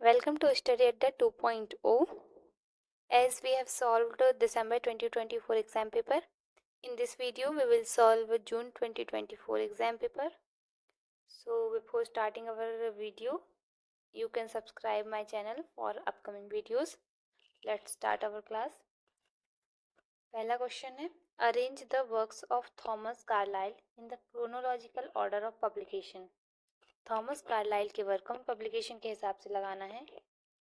Welcome to Study at the 2.0. As we have solved December 2024 exam paper, in this video we will solve June 2024 exam paper. So before starting our video, you can subscribe my channel for upcoming videos. Let's start our class. पहला question है, arrange the works of Thomas Carlyle in the chronological order of publication. Thomas Carlyle के work हम publication के हिसाब से लगाना है.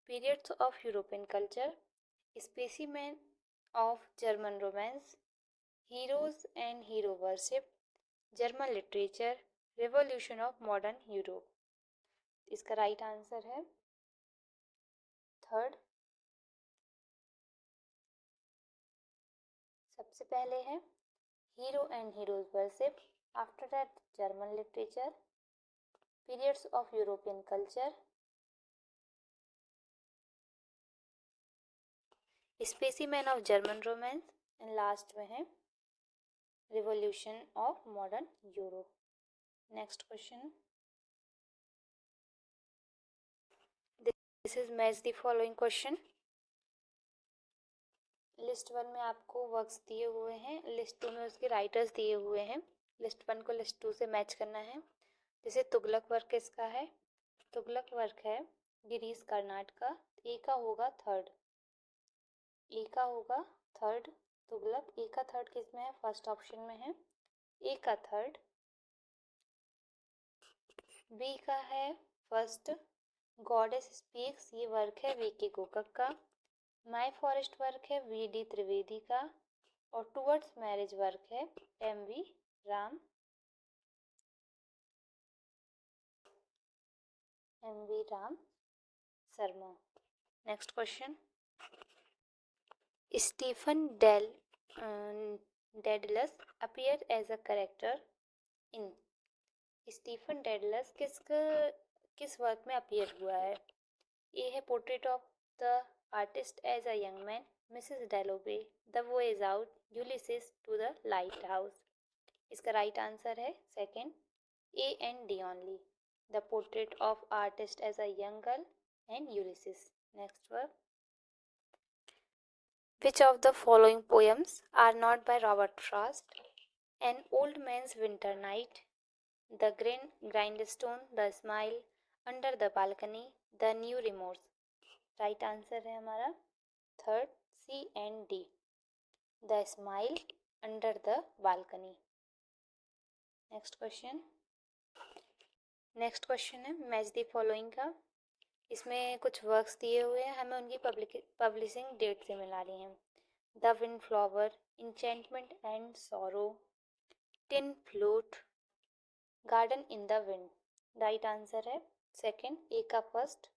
Periods of European culture, specimen of German romance, heroes and hero worship, German literature, revolution of modern Europe. इसका right answer है third. सबसे पहले है hero and heroes worship, after that German literature, periods of European culture, specimen of German romance and last में है revolution of modern Europe. Next question, this is match the following question. List 1 में आपको works दिए हुए हैं, list 2 में उसके writers दिए हुए हैं. लिस्ट 1 को लिस्ट 2 से मैच करना है. जैसे तुगलक वर्क किसका है? तुगलक वर्क है गिरीश कर्नाड का. ए का होगा थर्ड. ए का होगा थर्ड तुगलक. ए का थर्ड किस में है? फर्स्ट ऑप्शन में है. ए का थर्ड. बी का है फर्स्ट गॉडेस स्पीक्स, ये वर्क है वी के गोकक का. माई फॉरेस्ट वर्क है वी डी त्रिवेदी का. और टूवर्ड्स मैरिज वर्क है M V Ram Sharma. Next question, Stephen Dedalus appear as a character in. Stephen Dedalus किस वर्क में अपीयर हुआ है? ए है portrait of the artist as a young man, Mrs Dalloway, the voyage out, Ulysses to the lighthouse. इसका right answer है second, A and D only, the portrait of artist as a young girl and Ulysses. Next work, which of the following poems are not by Robert Frost? An Old Man's Winter Night, The Grindstone, The Smile, Under the Balcony, The New Remorse. Right answer है हमारा third, C and D, the smile, under the balcony. Next question है match the following का. इसमें कुछ works दिए हुए हैं, हमें उनकी पब्लिशिंग डेट से मिलानी है. The wind flower, enchantment and sorrow, tin flute, garden in the wind. Right answer है सेकेंड, ए का first,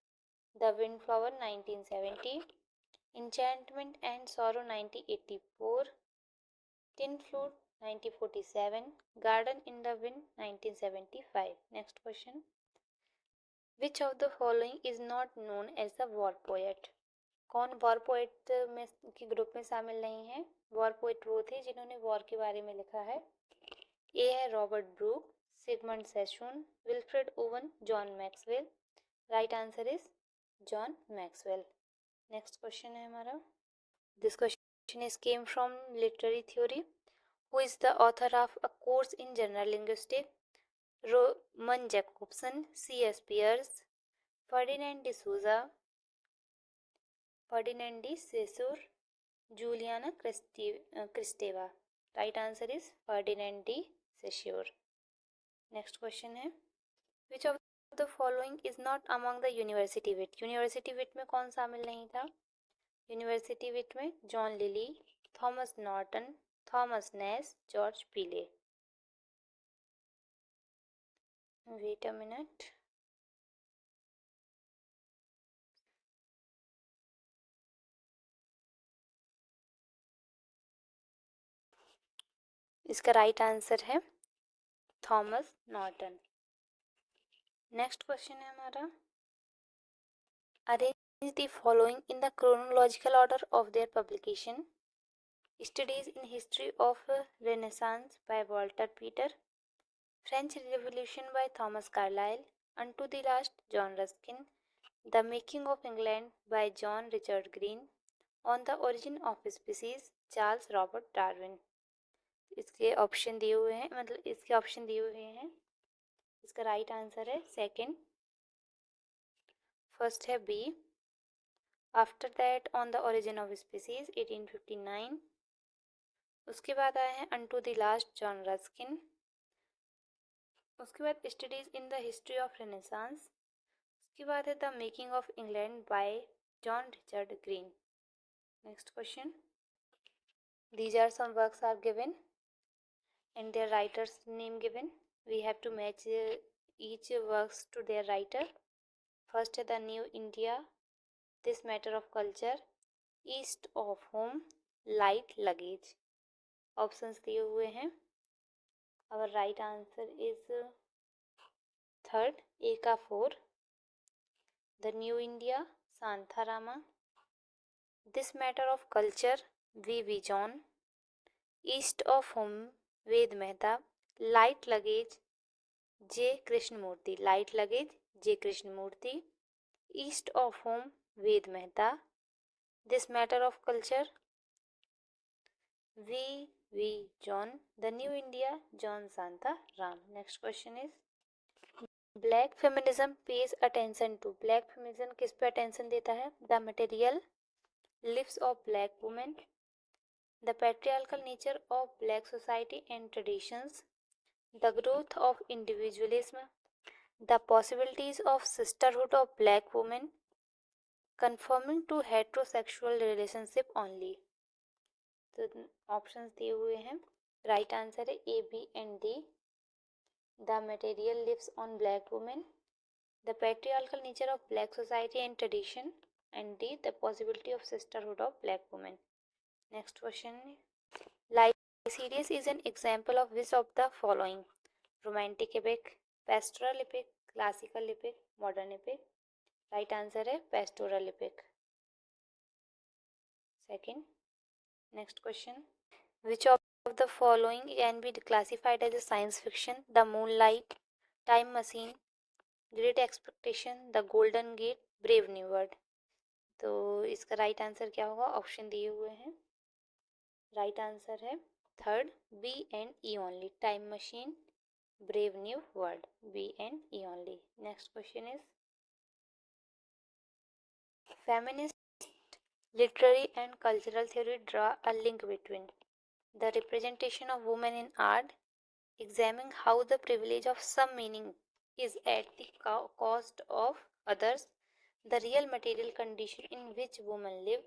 the wind flower 1970, enchantment and sorrow 1984, tin flute 1947, garden in the wind 1975. Next question, which of the following is not known as the war poet. कौन war poet में के group में शामिल नहीं है? War poet वो थे जिन्होंने वॉर के बारे में लिखा है. ए है Robert Brooke, Sigmund Sassoon, Wilfred Owen, John Maxwell. Right answer is John Maxwell. Next question है हमारा, this question is came from literary theory. Who is the author of a course in general linguistic? Roman Jakobson, C S Peirce, Ferdinand de Saussure, Juliana Kristeva. Right answer is Ferdinand de Saussure. Next question है, which of the following is not among the university wit. University wit में कौन शामिल नहीं था? University wit में John Lyly, Thomas Norton, Thomas Nashe, George Peele. Wait a minute, इसका right answer है Thomas Norton. Next question है हमारा, arrange the following in the chronological order of their publication. Studies in history of Renaissance by Walter Pater, French revolution by Thomas Carlyle, unto the last John Ruskin, the making of England by John Richard Green, on the origin of species Charles Robert Darwin. इसके option दिए हुए हैं, इसका right answer है second. First है B. After that on the origin of species 1859। उसके बाद आए हैं unto the last John Ruskin. उसके बाद studies in the history of renaissance. उसके बाद है the making of England by John Richard Green. Next question, these are some works are given and their writers name given. We have to match each works to their writer. First है the New India, This Matter of Culture, East of Home, Light Luggage. Options दिए हुए हैं. Our right answer is third, A का 4. The New India, Santharama. This Matter of Culture, V.V. John. East of Home, Ved Mehta. Light Luggage, J. Krishnamurti. Light Luggage, J. Krishnamurti. East of Home, Ved Mehta. This Matter of Culture, V.V. John. The New India, John Santharam. Next question is, Black Feminism pays attention to. Black Feminism किस पे attention देता है? The material lives of black women, the patriarchal nature of black society and traditions, the growth of individualism, the possibilities of sisterhood of black women, conforming to heterosexual relationship only. तो options दिए हुए हैं. Right answer है A, B and D. The material lives on black women, the patriarchal nature of black society and tradition, and D the possibility of sisterhood of black women. Next question, life series is an example of which of the following? Romantic epic, pastoral epic, classical epic, modern epic. Right answer है pastoral epic, second. Next question, which of the following can be classified as a science fiction? The Moonlight, Time Machine, Great Expectation, The Golden Gate, Brave New World. तो इसका right answer क्या होगा? Option दिए हुए हैं. Right answer है third, B and E only. Time machine, brave new world, B and E only. Next question is, feminist literary and cultural theory draw a link between the representation of women in art, examine how the privilege of some meaning is at the cost of others, the real material condition in which women live,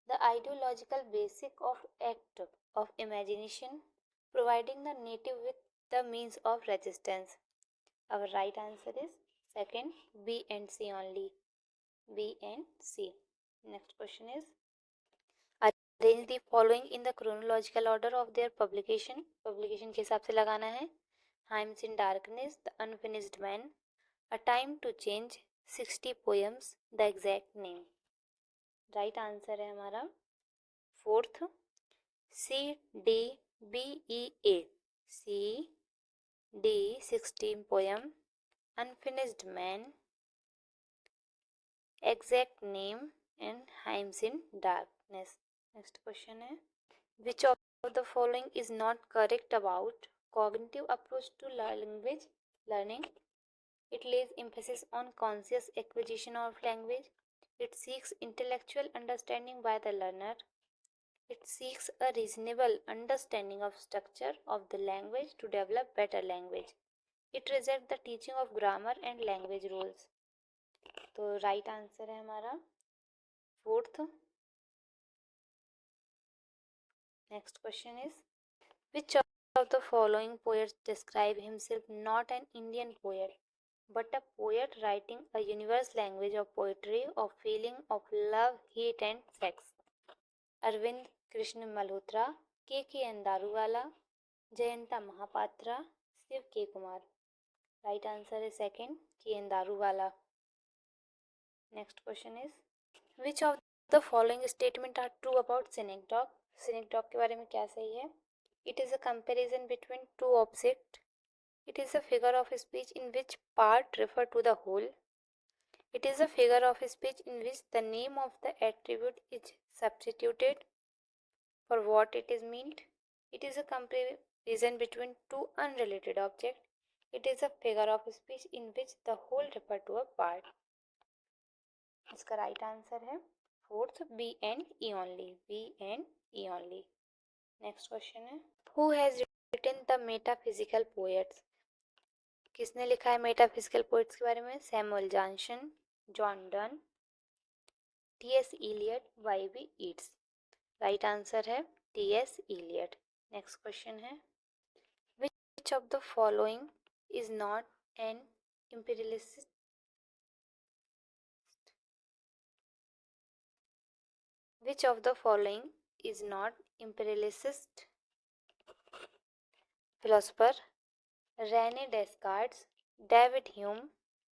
the ideological basic of act of imagination, providing the native with the means of resistance. Our right answer is second, B and C only. B and C. Next question is, arrange the following in the chronological order of their publication. Publication के हिसाब से लगाना है. Hymns in Darkness, The Unfinished Man, A Time to Change, 60 Poems, The Exact Name. Right answer है हमारा fourth, C D B E A. C D 16 Poem, Unfinished Man, Exact Name and Hymns in Darkness. Next question है, which of the following is not correct about cognitive approach to language learning? It lays emphasis on conscious acquisition of language. It seeks intellectual understanding by the learner. It seeks a reasonable understanding of structure of the language to develop better language. It rejects the teaching of grammar and language rules. तो right answer है हमारा fourth. Next question is, which of the following poets describe himself not an Indian poet but a poet writing a universal language of poetry, of feeling, of love, hate and sex? Arvind Krishna Malhotra, K N Daruwalla, Jayanta Mahapatra, Shiv K Kumar. Right answer है second, K N Daruwalla. Next question is, which of the following statement are true about synecdoche? Synecdoche के बारे में क्या सही है? It is a comparison between two objects. It is a figure of speech in which part refer to the whole. It is a figure of speech in which the name of the attribute is substituted for what it is meant. It is a comparison between two unrelated objects. It is a figure of speech in which the whole refer to a part. इसका right answer है fourth B and E only. B and E only. Next question है who has written the metaphysical poets. किसने लिखा है metaphysical poets के बारे में. Samuel Johnson, John Donne, T S. Eliot, Y B. Yeats. Right answer है T S. Eliot. Next question है which of the following is not an imperialist Which of the following is not imperialist philosopher? Rene Descartes, David Hume,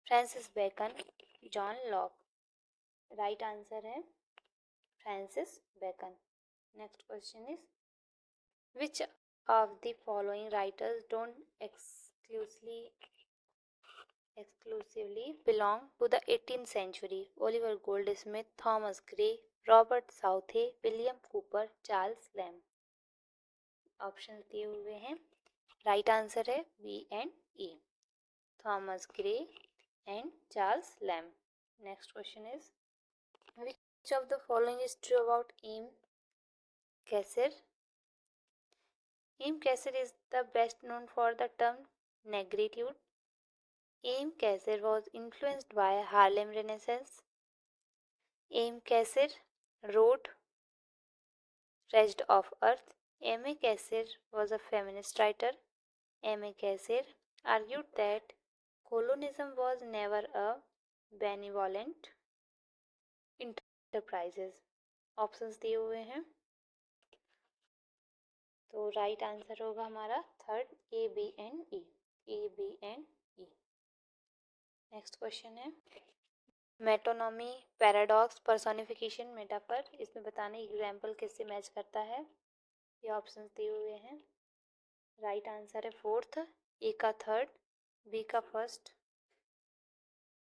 Francis Bacon, John Locke. Right answer है Francis Bacon. Next question is which of the following writers don't exclusively belong to the 18th century? Oliver Goldsmith, Thomas Gray, Robert Southey, William Cowper, Charles Lamb. Option दिए हुए हैं. Right answer है B and E, Thomas Gray and Charles Lamb. Next question is which of the following is true about Aime Cesaire. Aime Cesaire is the best known for the term negritude. Aime Cesaire was influenced by Harlem Renaissance. Aime Cesaire wrote Wretched of Earth. M.A. Cassier was a feminist writer. M.A. Cassier argued that colonialism was never a benevolent enterprise. Options दिए हुए हैं तो right answer होगा हमारा third A B and E. A B and E. Next question है metonymy, paradox, personification, metaphor. इसमें बताने example किससे मैच करता है. ये ऑप्शंस दिए हुए हैं. राइट आंसर है फोर्थ, ए का थर्ड, बी का फर्स्ट,